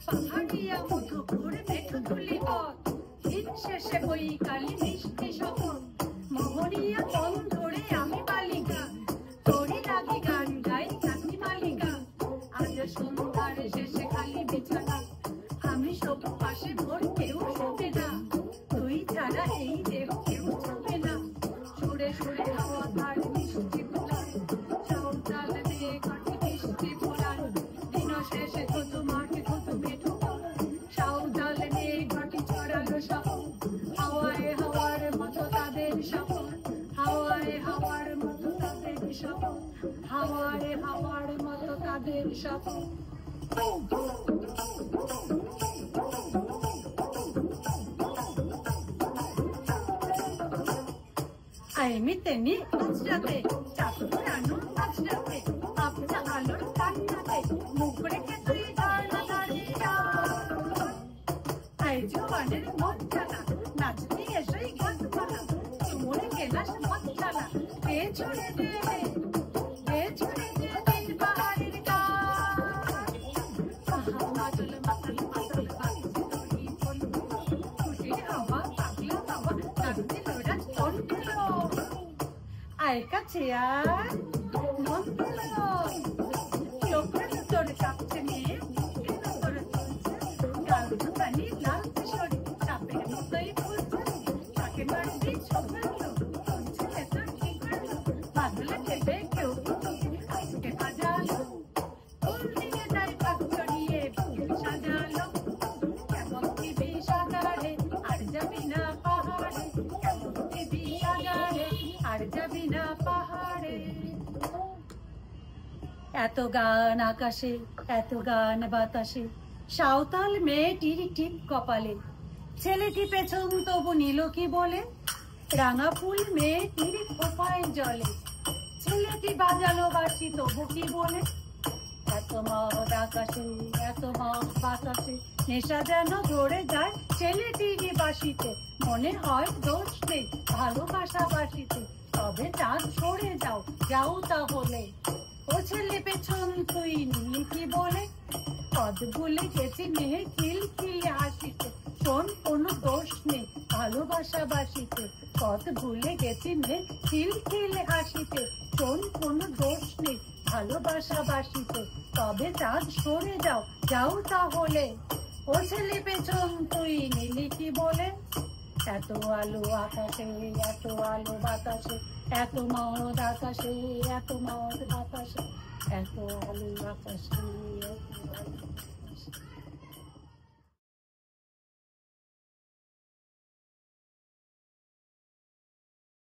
পাহাড়িয়া মধুপুর মেঠুতুলি পথ দিন শেষে বই কালী মিষ্টি শপথ মোহরিয়া পন ধরে আমি বালিকা তোরে লাগি গান গাই চাকরি মালিকা আজ সন্ধ্যার শেষে খালি বিছানা আমি সব পাশে ভোর কেউ শোবে না তুই ছাড়া এই দেহ কেউ শোবে না সুরে সুরে হাওয়া ধার মিষ্টি ফোলায় চাউল দিয়ে ঘটে মিষ্টি ফোলায় দিন শেষে কত মাঠে কত মেঠু চাউল দিয়ে ঘটে ছড়ানো শপথ হাওয়ায় হাওয়ার মতো তাদের শপথ হাওয়ায় হাওয়ার মতো তাদের শপথ হাওয়ায় হাওয়ার মতো তাদের শপথ এমনিতেনি আজরাতে চাঁদপুর আনো আজরাতে আপনা আলোর কান্নাতে মুখ রেখে তুই ধারণা দাঁড়িয়ে জোয়ানের মন জানা নাচতে এসেই গাছ পালা চুমুরে গেলাস মন জানা এ ছড়ে দে দিন পাহাড়ের গাছ মাতল মাতল মাতল বাড়িতে দড়ি পড়ল খুশির হাওয়া পাগলা হাওয়া নাচতে লোরাজ মন গেল আয় কাছে আর মন গেল চোখের তোর কাছে নিয়ে কেন তোর চলছে গাল পানি লাল কিশোরী চাপের মতোই ফুলছে তাকে মারবি ছোট্ট চলছে তোর কি করলো বাদলে খেতে কেউ আজকে বাজালো ফুল দিয়ে তাই পাক চড়িয়ে ফুল সাজালো কেমন দিবি সাজারে আর যাবি না পাহাড়ে কেমন দিবি সাজারে আর যাবি না পাহাড়ে এত গান আকাশে এত গান বাতাসে সাঁওতাল মেয়েটির টিপ কপালে ছেলেটি পেছন তবু নিল কি বলে রাঙা ফুল মেয়েটির খোপায় জলে ছেলেটি বাজালো বাঁশি তবু কি বলে এত মদ আকাশে এত মদ বাতাসে নেশা যেন ধরে যায় ছেলেটির বাঁশিতে মনে হয় দোষ নেই ভালোবাসা বাঁশিতে তবে চাঁদ সরে যাও তাহলে ও ছেলে পেছন তুই নিয়ে কি বলে পদ ভুলে গেছি মেয়ে খিলখিলে হাসিতে শোন কোনো দোষ নেই ভালোবাসা বাসিতে পদ ভুলে গেছি মেয়ে খিলখিলে হাসিতে শোন কোনো দোষ নেই ভালোবাসা বাসিতে তবে চাঁদ সরে যাও তাহলে ও ছেলে পেছন তুই নিলি কি বলে এত আলো আকাশে এত আলো বাতাসে এত মদ আকাশে এত মদ বাতাসে এত আলো আকাশে এত আলো